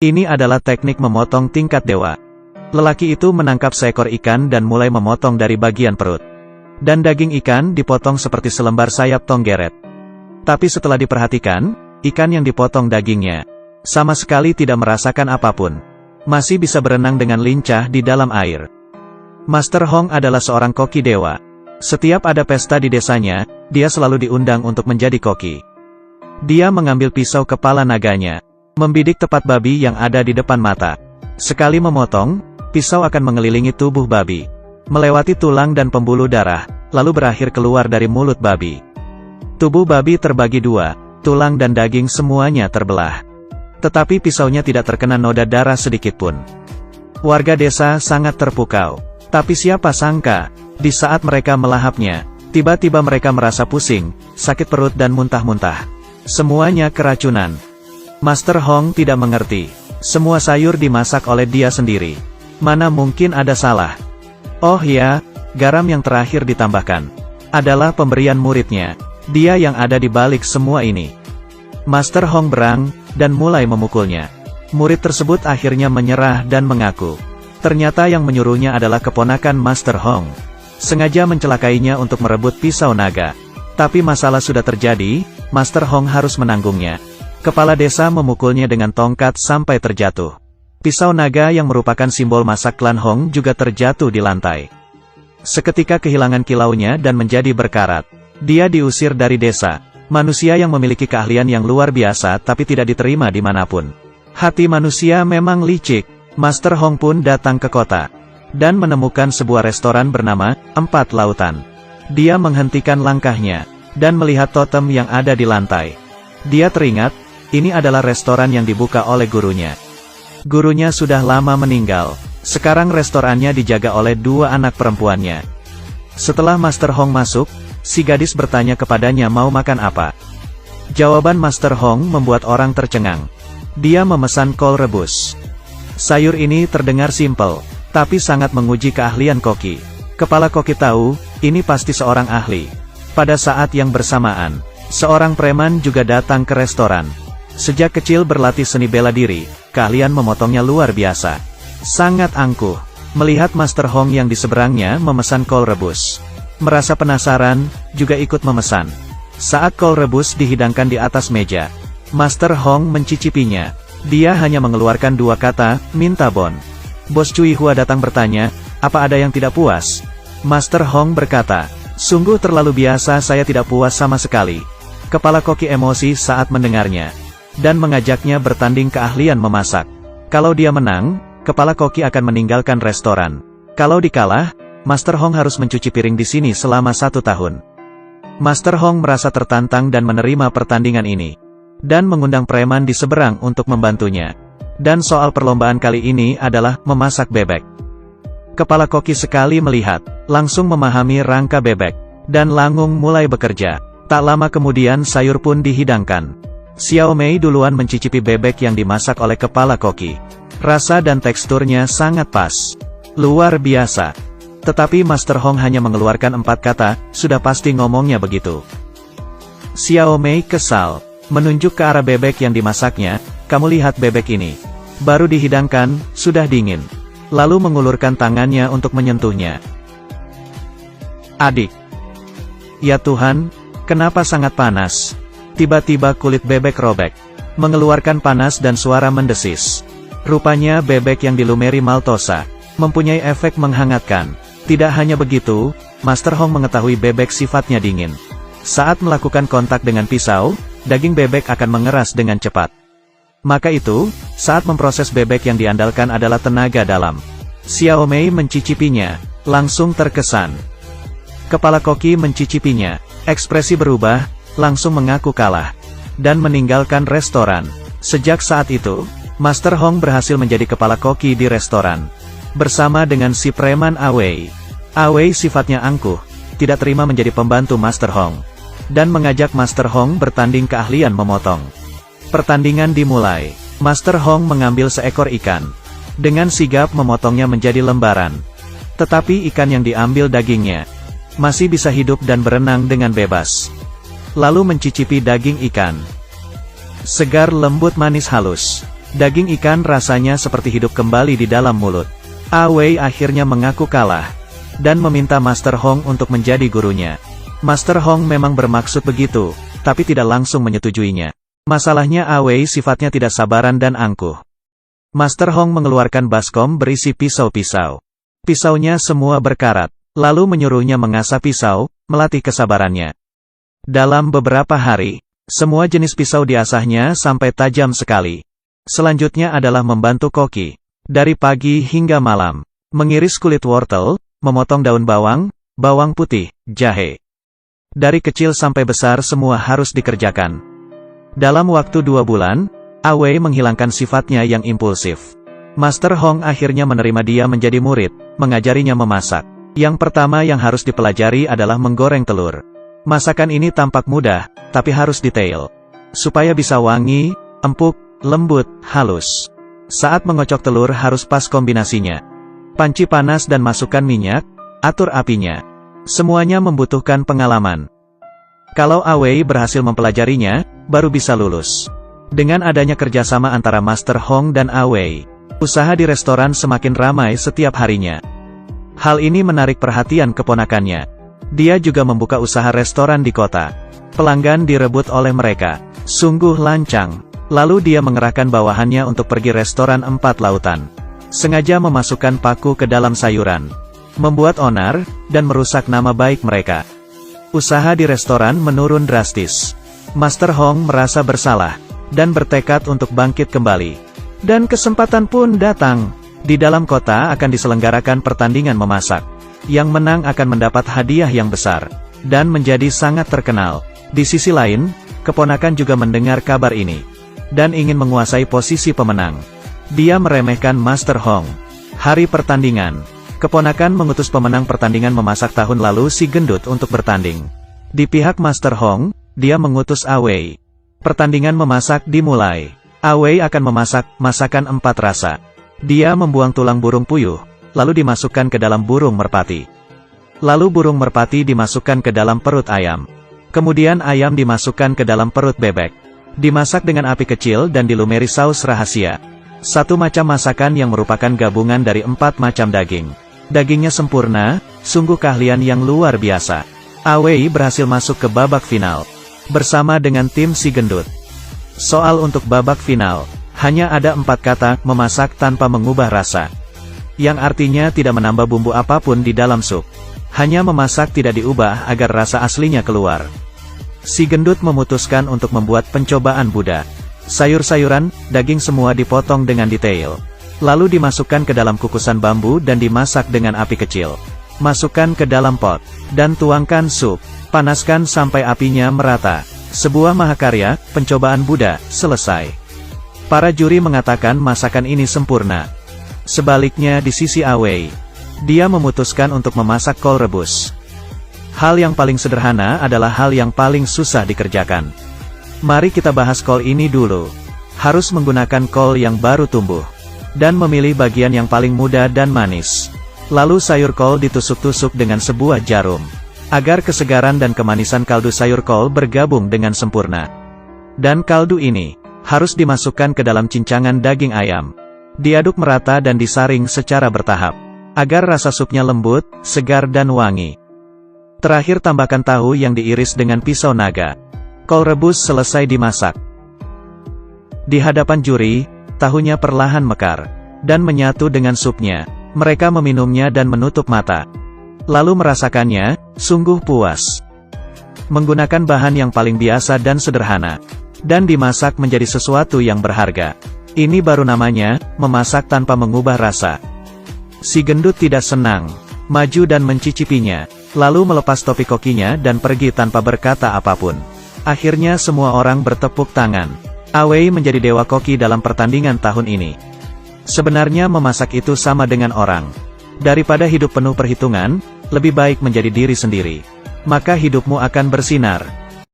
Ini adalah teknik memotong tingkat dewa. Lelaki itu menangkap seekor ikan dan mulai memotong dari bagian perut. Dan daging ikan dipotong seperti selembar sayap tonggeret. Tapi setelah diperhatikan, ikan yang dipotong dagingnya sama sekali tidak merasakan apapun. Masih bisa berenang dengan lincah di dalam air. Master Hong adalah seorang koki dewa. Setiap ada pesta di desanya, dia selalu diundang untuk menjadi koki. Dia mengambil pisau kepala naganya, membidik tepat babi yang ada di depan mata. Sekali memotong, pisau akan mengelilingi tubuh babi, melewati tulang dan pembuluh darah, lalu berakhir keluar dari mulut babi. Tubuh babi terbagi dua, tulang dan daging semuanya terbelah. Tetapi pisaunya tidak terkena noda darah sedikitpun. Warga desa sangat terpukau. Tapi siapa sangka, di saat mereka melahapnya, tiba-tiba mereka merasa pusing, sakit perut dan muntah-muntah. Semuanya keracunan. Master Hong tidak mengerti. Semua sayur dimasak oleh dia sendiri. Mana mungkin ada salah? Oh ya, garam yang terakhir ditambahkan adalah pemberian muridnya. Dia yang ada di balik semua ini. Master Hong berang, dan mulai memukulnya. Murid tersebut akhirnya menyerah dan mengaku. Ternyata yang menyuruhnya adalah keponakan Master Hong. Sengaja mencelakainya untuk merebut pisau naga. Tapi masalah sudah terjadi, Master Hong harus menanggungnya. Kepala desa memukulnya dengan tongkat sampai terjatuh. Pisau naga yang merupakan simbol masa klan Hong juga terjatuh di lantai. Seketika kehilangan kilaunya dan menjadi berkarat. Dia diusir dari desa. Manusia yang memiliki keahlian yang luar biasa tapi tidak diterima dimanapun. Hati manusia memang licik. Master Hong pun datang ke kota. Dan menemukan sebuah restoran bernama Empat Lautan. Dia menghentikan langkahnya. Dan melihat totem yang ada di lantai. Dia teringat, ini adalah restoran yang dibuka oleh gurunya. Gurunya sudah lama meninggal. Sekarang restorannya dijaga oleh dua anak perempuannya. Setelah Master Hong masuk, si gadis bertanya kepadanya mau makan apa. Jawaban Master Hong membuat orang tercengang. Dia memesan kol rebus. Sayur ini terdengar simpel, tapi sangat menguji keahlian koki. Kepala koki tahu, ini pasti seorang ahli. Pada saat yang bersamaan, seorang preman juga datang ke restoran. Sejak kecil berlatih seni bela diri, keahlian memotongnya luar biasa. Sangat angkuh, melihat Master Hong yang di seberangnya memesan kol rebus. Merasa penasaran, juga ikut memesan. Saat kol rebus dihidangkan di atas meja, Master Hong mencicipinya. Dia hanya mengeluarkan dua kata, minta bon. Bos Cui Hua datang bertanya, apa ada yang tidak puas? Master Hong berkata, sungguh terlalu biasa, saya tidak puas sama sekali. Kepala koki emosi saat mendengarnya. Dan mengajaknya bertanding keahlian memasak. Kalau dia menang, kepala koki akan meninggalkan restoran. Kalau dikalah, Master Hong harus mencuci piring di sini selama 1 tahun. Master Hong merasa tertantang dan menerima pertandingan ini. Dan mengundang preman di seberang untuk membantunya. Dan soal perlombaan kali ini adalah memasak bebek. Kepala koki sekali melihat, langsung memahami rangka bebek. Dan Langung mulai bekerja. Tak lama kemudian sayur pun dihidangkan. Xiao Mei duluan mencicipi bebek yang dimasak oleh kepala koki. Rasa dan teksturnya sangat pas. Luar biasa. Tetapi Master Hong hanya mengeluarkan 4 kata, sudah pasti ngomongnya begitu. Xiao Mei kesal, menunjuk ke arah bebek yang dimasaknya, kamu lihat bebek ini. Baru dihidangkan, sudah dingin. Lalu mengulurkan tangannya untuk menyentuhnya. Adik. Ya Tuhan, kenapa sangat panas? Tiba-tiba kulit bebek robek, mengeluarkan panas dan suara mendesis. Rupanya bebek yang dilumeri maltosa, mempunyai efek menghangatkan. Tidak hanya begitu, Master Hong mengetahui bebek sifatnya dingin. Saat melakukan kontak dengan pisau, daging bebek akan mengeras dengan cepat. Maka itu, saat memproses bebek yang diandalkan adalah tenaga dalam. Xiao Mei mencicipinya, langsung terkesan. Kepala koki mencicipinya, ekspresi berubah, langsung mengaku kalah, dan meninggalkan restoran. Sejak saat itu, Master Hong berhasil menjadi kepala koki di restoran. Bersama dengan si preman Awei. Awei sifatnya angkuh, tidak terima menjadi pembantu Master Hong. Dan mengajak Master Hong bertanding keahlian memotong. Pertandingan dimulai. Master Hong mengambil seekor ikan. Dengan sigap memotongnya menjadi lembaran. Tetapi ikan yang diambil dagingnya masih bisa hidup dan berenang dengan bebas. Lalu mencicipi daging ikan. Segar lembut manis halus. Daging ikan rasanya seperti hidup kembali di dalam mulut. Awei akhirnya mengaku kalah, dan meminta Master Hong untuk menjadi gurunya. Master Hong memang bermaksud begitu, tapi tidak langsung menyetujuinya. Masalahnya Awei sifatnya tidak sabaran dan angkuh. Master Hong mengeluarkan baskom berisi pisau-pisau. Pisaunya semua berkarat, lalu menyuruhnya mengasah pisau, melatih kesabarannya. Dalam beberapa hari, semua jenis pisau diasahnya sampai tajam sekali. Selanjutnya adalah membantu koki. Dari pagi hingga malam, mengiris kulit wortel, memotong daun bawang, bawang putih, jahe. Dari kecil sampai besar semua harus dikerjakan. Dalam waktu 2 bulan, Awei menghilangkan sifatnya yang impulsif. Master Hong akhirnya menerima dia menjadi murid, mengajarinya memasak. Yang pertama yang harus dipelajari adalah menggoreng telur. Masakan ini tampak mudah, tapi harus detail. Supaya bisa wangi, empuk, lembut, halus. Saat mengocok telur harus pas kombinasinya. Panci panas dan masukkan minyak, atur apinya. Semuanya membutuhkan pengalaman. Kalau Awei berhasil mempelajarinya, baru bisa lulus. Dengan adanya kerjasama antara Master Hong dan Awei, usaha di restoran semakin ramai setiap harinya. Hal ini menarik perhatian keponakannya. Dia juga membuka usaha restoran di kota. Pelanggan direbut oleh mereka. Sungguh lancang. Lalu dia mengerahkan bawahannya untuk pergi restoran 4 lautan. Sengaja memasukkan paku ke dalam sayuran. Membuat onar, dan merusak nama baik mereka. Usaha di restoran menurun drastis. Master Hong merasa bersalah, dan bertekad untuk bangkit kembali. Dan kesempatan pun datang. Di dalam kota akan diselenggarakan pertandingan memasak. Yang menang akan mendapat hadiah yang besar, dan menjadi sangat terkenal. Di sisi lain, keponakan juga mendengar kabar ini, dan ingin menguasai posisi pemenang. Dia meremehkan Master Hong. Hari pertandingan, keponakan mengutus pemenang pertandingan memasak tahun lalu si gendut untuk bertanding. Di pihak Master Hong, dia mengutus Awei. Pertandingan memasak dimulai. Awei akan memasak masakan 4 rasa. Dia membuang tulang burung puyuh, lalu dimasukkan ke dalam burung merpati. Lalu burung merpati dimasukkan ke dalam perut ayam. Kemudian ayam dimasukkan ke dalam perut bebek. Dimasak dengan api kecil dan dilumuri saus rahasia. Satu macam masakan yang merupakan gabungan dari 4 macam daging. Dagingnya sempurna, sungguh keahlian yang luar biasa. Awei berhasil masuk ke babak final, bersama dengan tim si gendut. Soal untuk babak final, hanya ada 4 kata, memasak tanpa mengubah rasa. Yang artinya tidak menambah bumbu apapun di dalam sup. Hanya memasak tidak diubah agar rasa aslinya keluar. Si gendut memutuskan untuk membuat pencobaan Buddha. Sayur-sayuran, daging semua dipotong dengan detail. Lalu dimasukkan ke dalam kukusan bambu dan dimasak dengan api kecil. Masukkan ke dalam pot, dan tuangkan sup. Panaskan sampai apinya merata. Sebuah mahakarya, pencobaan Buddha, selesai. Para juri mengatakan masakan ini sempurna. Sebaliknya di sisi Awei, dia memutuskan untuk memasak kol rebus. Hal yang paling sederhana adalah hal yang paling susah dikerjakan. Mari kita bahas kol ini dulu. Harus menggunakan kol yang baru tumbuh. Dan memilih bagian yang paling muda dan manis. Lalu sayur kol ditusuk-tusuk dengan sebuah jarum. Agar kesegaran dan kemanisan kaldu sayur kol bergabung dengan sempurna. Dan kaldu ini harus dimasukkan ke dalam cincangan daging ayam. Diaduk merata dan disaring secara bertahap. Agar rasa supnya lembut, segar dan wangi. Terakhir tambahkan tahu yang diiris dengan pisau naga. Kol rebus selesai dimasak. Di hadapan juri, tahunya perlahan mekar. Dan menyatu dengan supnya. Mereka meminumnya dan menutup mata. Lalu merasakannya, sungguh puas. Menggunakan bahan yang paling biasa dan sederhana. Dan dimasak menjadi sesuatu yang berharga. Ini baru namanya, memasak tanpa mengubah rasa. Si gendut tidak senang. Maju dan mencicipinya. Lalu melepas topi kokinya dan pergi tanpa berkata apapun. Akhirnya semua orang bertepuk tangan. Awei menjadi dewa koki dalam pertandingan tahun ini. Sebenarnya memasak itu sama dengan orang. Daripada hidup penuh perhitungan, lebih baik menjadi diri sendiri. Maka hidupmu akan bersinar.